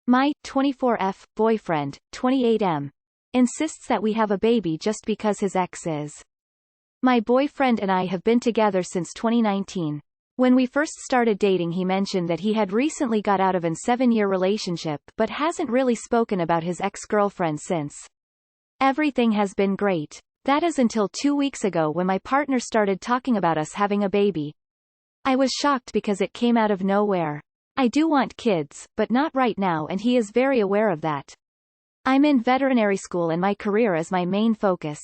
My 24F boyfriend, 28M, insists that we have a baby just because his ex is. My boyfriend and I have been together since 2019. When we first started dating, he mentioned that he had recently got out of an 7-year relationship but hasn't really spoken about his ex-girlfriend since. Everything has been great. That is until 2 weeks ago when my partner started talking about us having a baby. I was shocked because it came out of nowhere. I do want kids, but not right now, and he is very aware of that. I'm in veterinary school and my career is my main focus.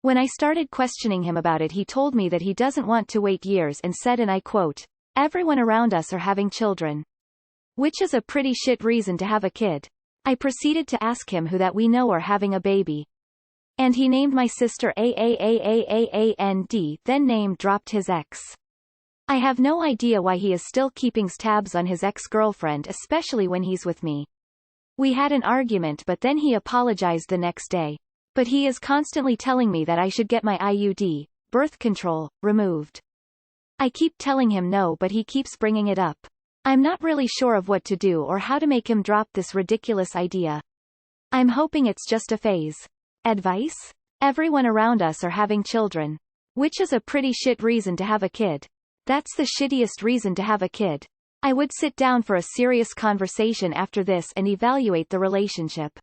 When I started questioning him about it, he told me that he doesn't want to wait years and said, and I quote, "Everyone around us are having children." Which is a pretty shit reason to have a kid. I proceeded to ask him who that we know are having a baby. And he named my sister AAAAAAAND, then name-dropped his ex. I have no idea why he is still keeping tabs on his ex-girlfriend, especially when he's with me. We had an argument but then he apologized the next day. But he is constantly telling me that I should get my IUD, birth control, removed. I keep telling him no, but he keeps bringing it up. I'm not really sure of what to do or how to make him drop this ridiculous idea. I'm hoping it's just a phase. Advice? Everyone around us are having children. Which is a pretty shit reason to have a kid. That's the shittiest reason to have a kid. I would sit down for a serious conversation after this and evaluate the relationship.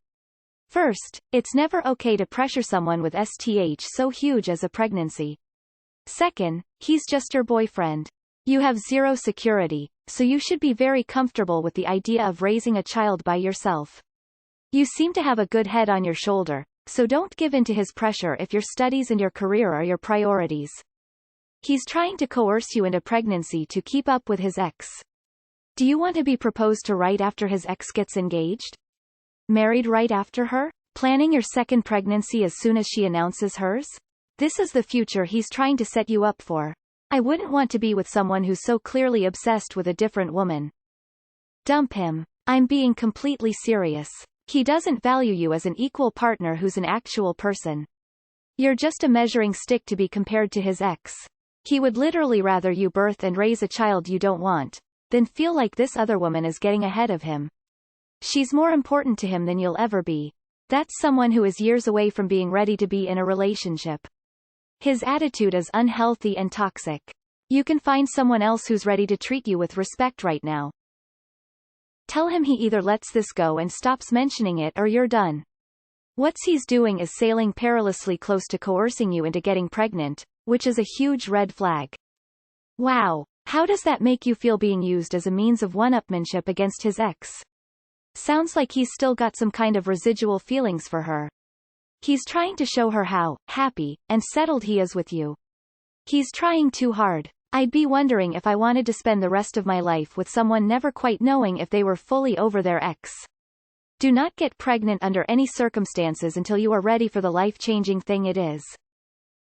First, it's never okay to pressure someone with STH so huge as a pregnancy. Second, he's just your boyfriend. You have zero security, so you should be very comfortable with the idea of raising a child by yourself. You seem to have a good head on your shoulder, so don't give in to his pressure if your studies and your career are your priorities. He's trying to coerce you into pregnancy to keep up with his ex. Do you want to be proposed to right after his ex gets engaged? Married right after her? Planning your second pregnancy as soon as she announces hers? This is the future he's trying to set you up for. I wouldn't want to be with someone who's so clearly obsessed with a different woman. Dump him. I'm being completely serious. He doesn't value you as an equal partner who's an actual person. You're just a measuring stick to be compared to his ex. He would literally rather you birth and raise a child you don't want, than feel like this other woman is getting ahead of him. She's more important to him than you'll ever be. That's someone who is years away from being ready to be in a relationship. His attitude is unhealthy and toxic. You can find someone else who's ready to treat you with respect right now. Tell him he either lets this go and stops mentioning it or you're done. What he's doing is sailing perilously close to coercing you into getting pregnant, which is a huge red flag. Wow, how does that make you feel, being used as a means of one-upmanship against his ex? Sounds like he's still got some kind of residual feelings for her. He's trying to show her how happy and settled he is with you. He's trying too hard. I'd be wondering if I wanted to spend the rest of my life with someone never quite knowing if they were fully over their ex. Do not get pregnant under any circumstances until you are ready for the life-changing thing it is.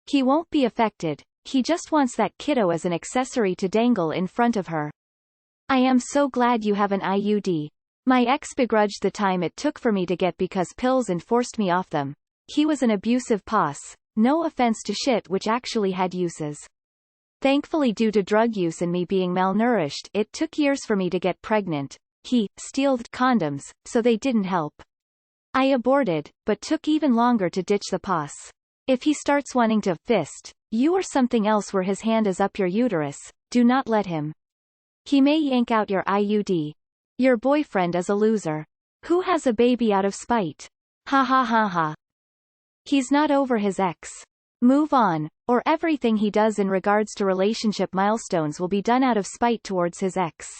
He won't be affected. He just wants that kiddo as an accessory to dangle in front of her. I am so glad you have an IUD. My ex begrudged the time it took for me to get because pills and forced me off them. He was an abusive boss. No offense to shit, which actually had uses. Thankfully, due to drug use and me being malnourished, it took years for me to get pregnant. He stealed condoms, so they didn't help. I aborted, but took even longer to ditch the pos. If he starts wanting to fist you or something else where his hand is up your uterus, do not let him. He may yank out your IUD. Your boyfriend is a loser. Who has a baby out of spite? Ha ha ha ha. He's not over his ex. Move on, or everything he does in regards to relationship milestones will be done out of spite towards his ex.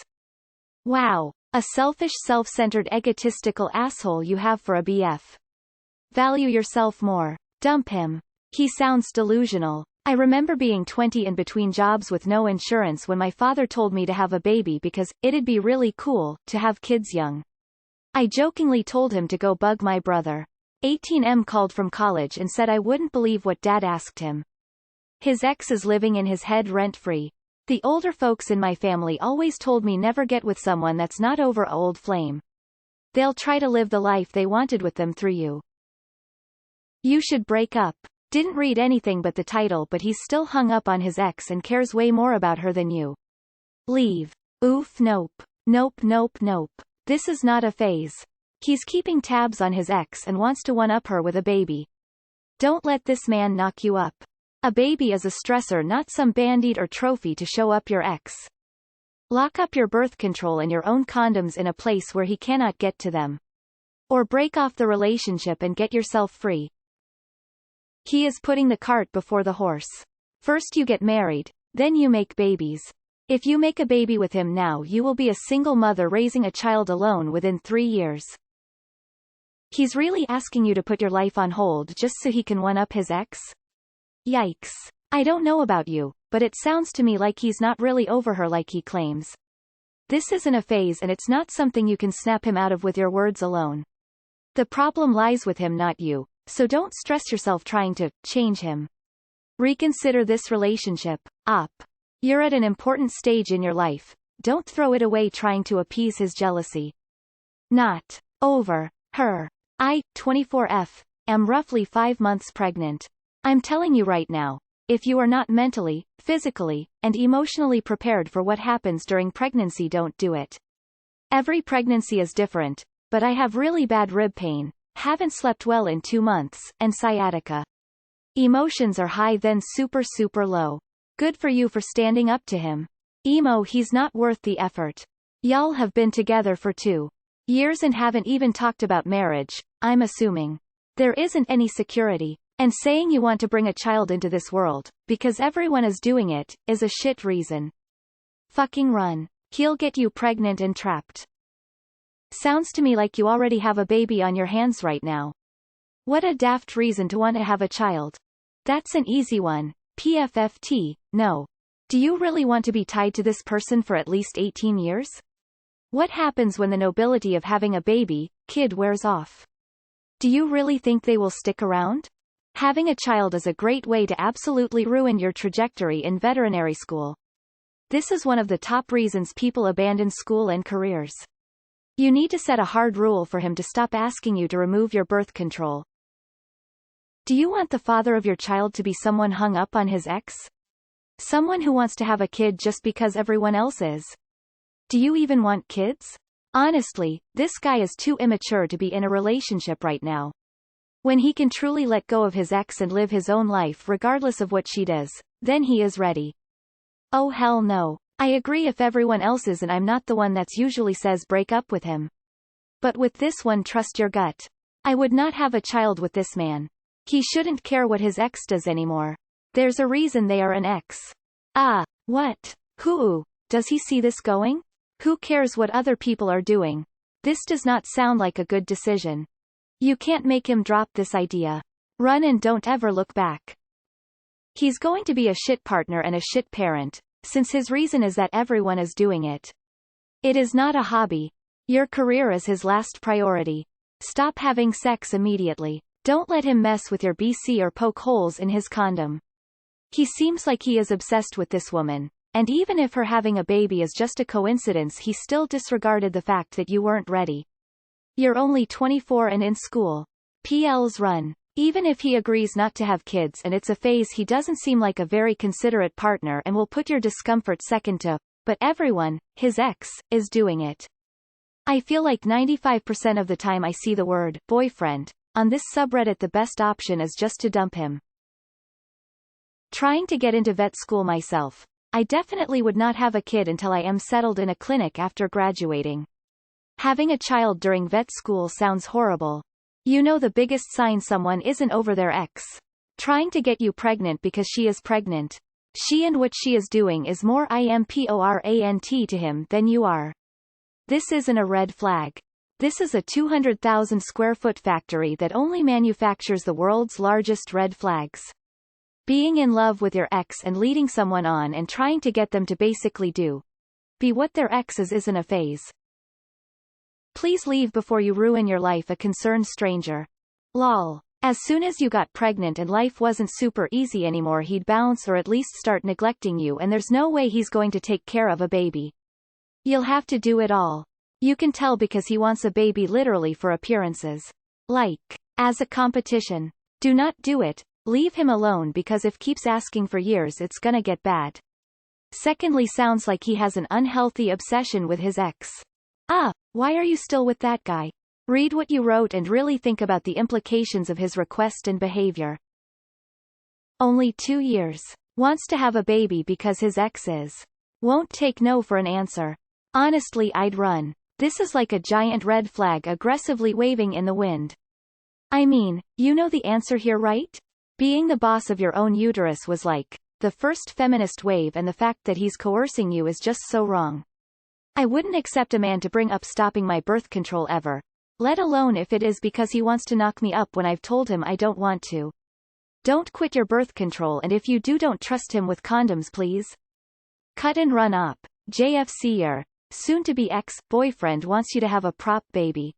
Wow, a selfish, self-centered, egotistical asshole you have for a BF. Value yourself more. Dump him. He sounds delusional. I remember being 20 and between jobs with no insurance when my father told me to have a baby because it'd be really cool to have kids young. I jokingly told him to go bug my brother. 18M called from college and said I wouldn't believe what Dad asked him. His ex is living in his head rent-free. The older folks in my family always told me never get with someone that's not over a old flame. They'll try to live the life they wanted with them through you. You should break up. Didn't read anything but the title, but he's still hung up on his ex and cares way more about her than you. Leave. Oof, nope. Nope, nope, nope. This is not a phase. He's keeping tabs on his ex and wants to one-up her with a baby. Don't let this man knock you up. A baby is a stressor, not some band-aid or trophy to show up your ex. Lock up your birth control and your own condoms in a place where he cannot get to them. Or break off the relationship and get yourself free. He is putting the cart before the horse. First you get married, then you make babies. If you make a baby with him now, you will be a single mother raising a child alone within 3 years. He's really asking you to put your life on hold just so he can one-up his ex? Yikes. I don't know about you, but it sounds to me like he's not really over her like he claims. This isn't a phase and it's not something you can snap him out of with your words alone. The problem lies with him, not you, so don't stress yourself trying to change him. Reconsider this relationship. Op. You're at an important stage in your life. Don't throw it away trying to appease his jealousy. Not over her. I, 24F, am roughly 5 months pregnant. I'm telling you right now, if you are not mentally, physically, and emotionally prepared for what happens during pregnancy, don't do it. Every pregnancy is different, but I have really bad rib pain, haven't slept well in 2 months, and sciatica. Emotions are high then super low. Good for you for standing up to him. Emo, he's not worth the effort. Y'all have been together for 2 years and haven't even talked about marriage, I'm assuming. There isn't any security. And saying you want to bring a child into this world, because everyone is doing it, is a shit reason. Fucking run. He'll get you pregnant and trapped. Sounds to me like you already have a baby on your hands right now. What a daft reason to want to have a child. That's an easy one. PFFT, no. Do you really want to be tied to this person for at least 18 years? What happens when the nobility of having a baby, kid wears off? Do you really think they will stick around? Having a child is a great way to absolutely ruin your trajectory in veterinary school. This is one of the top reasons people abandon school and careers. You need to set a hard rule for him to stop asking you to remove your birth control. Do you want the father of your child to be someone hung up on his ex? Someone who wants to have a kid just because everyone else is? Do you even want kids? Honestly, this guy is too immature to be in a relationship right now. When he can truly let go of his ex and live his own life regardless of what she does, then he is ready. Oh hell no. I agree if everyone else is and I'm not the one that's usually says break up with him. But with this one, trust your gut. I would not have a child with this man. He shouldn't care what his ex does anymore. There's a reason they are an ex. Ah, what? Who? Does he see this going? Who cares what other people are doing? This does not sound like a good decision. You can't make him drop this idea. Run and don't ever look back. He's going to be a shit partner and a shit parent, since his reason is that everyone is doing it. It is not a hobby. Your career is his last priority. Stop having sex immediately. Don't let him mess with your BC or poke holes in his condom. He seems like he is obsessed with this woman, and even if her having a baby is just a coincidence, he still disregarded the fact that you weren't ready. You're only 24 and in school. PL's run. Even if he agrees not to have kids and it's a phase, he doesn't seem like a very considerate partner and will put your discomfort second to, but everyone, his ex, is doing it. I feel like 95% of the time I see the word boyfriend on this subreddit, the best option is just to dump him. Trying to get into vet school myself. I definitely would not have a kid until I am settled in a clinic after graduating. Having a child during vet school sounds horrible. You know the biggest sign someone isn't over their ex. Trying to get you pregnant because she is pregnant. She and what she is doing is more important to him than you are. This isn't a red flag. This is a 200,000 square foot factory that only manufactures the world's largest red flags. Being in love with your ex and leading someone on and trying to get them to basically be what their ex is isn't a phase. Please leave before you ruin your life. A concerned stranger. Lol. As soon as you got pregnant and life wasn't super easy anymore, he'd bounce or at least start neglecting you, and there's no way he's going to take care of a baby. You'll have to do it all. You can tell because he wants a baby literally for appearances. Like, as a competition. Do not do it. Leave him alone because if keeps asking for years it's gonna get bad. Secondly, sounds like he has an unhealthy obsession with his ex. Ah, why are you still with that guy? Read what you wrote and really think about the implications of his request and behavior. Only 2 years. Wants to have a baby because his ex is. Won't take no for an answer. Honestly, I'd run. This is like a giant red flag aggressively waving in the wind. I mean, you know the answer here, right? Being the boss of your own uterus was like the first feminist wave, and the fact that he's coercing you is just so wrong. I wouldn't accept a man to bring up stopping my birth control ever. Let alone if it is because he wants to knock me up when I've told him I don't want to. Don't quit your birth control, and if you do, don't trust him with condoms, please. Cut and run up. JFC, your soon-to-be ex-boyfriend wants you to have a prop baby.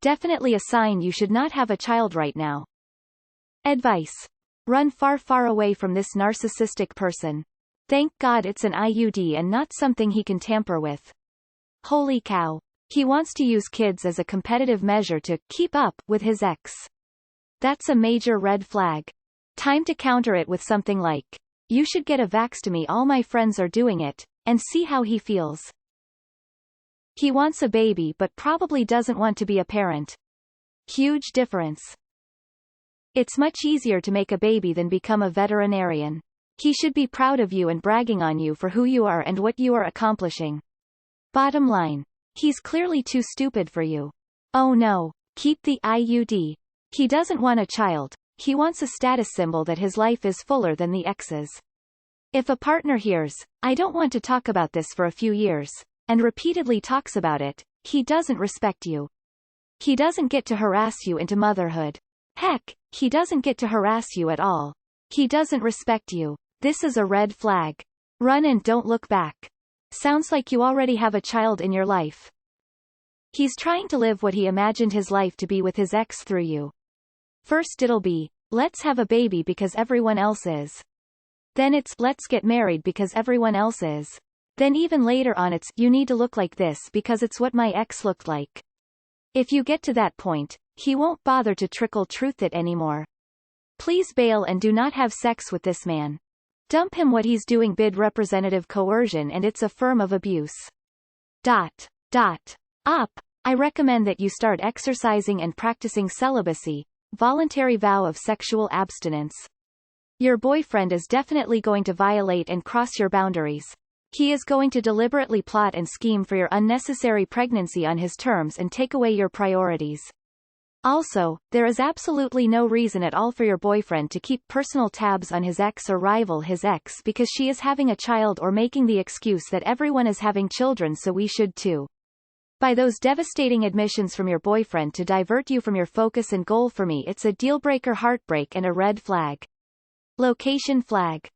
Definitely a sign you should not have a child right now. Advice. Run far, far away from this narcissistic person. Thank God it's an IUD and not something he can tamper with. Holy cow. He wants to use kids as a competitive measure to keep up with his ex. That's a major red flag. Time to counter it with something like, you should get a vaxxtomy, all my friends are doing it, and see how he feels. He wants a baby but probably doesn't want to be a parent. Huge difference. It's much easier to make a baby than become a veterinarian. He should be proud of you and bragging on you for who you are and what you are accomplishing. Bottom line. He's clearly too stupid for you. Oh no, keep the IUD. He doesn't want a child, he wants a status symbol that his life is fuller than the ex's. If a partner hears, I don't want to talk about this for a few years, and repeatedly talks about it, he doesn't respect you. He doesn't get to harass you into motherhood. Heck, he doesn't get to harass you at all. He doesn't respect you. This is a red flag. Run and don't look back. Sounds like you already have a child in your life. He's trying to live what he imagined his life to be with his ex through you. First it'll be, let's have a baby because everyone else is. Then it's, let's get married because everyone else is. Then even later on it's, you need to look like this because it's what my ex looked like. If you get to that point, he won't bother to trickle truth it anymore. Please bail and do not have sex with this man. Dump him. What he's doing bid representative coercion, and it's a form of abuse. Up. I recommend that you start exercising and practicing celibacy, voluntary vow of sexual abstinence. Your boyfriend is definitely going to violate and cross your boundaries. He is going to deliberately plot and scheme for your unnecessary pregnancy on his terms and take away your priorities. Also, there is absolutely no reason at all for your boyfriend to keep personal tabs on his ex or rival his ex because she is having a child, or making the excuse that everyone is having children so we should too. By those devastating admissions from your boyfriend to divert you from your focus and goal, for me it's a deal-breaker, heartbreak, and a red flag. Location flag.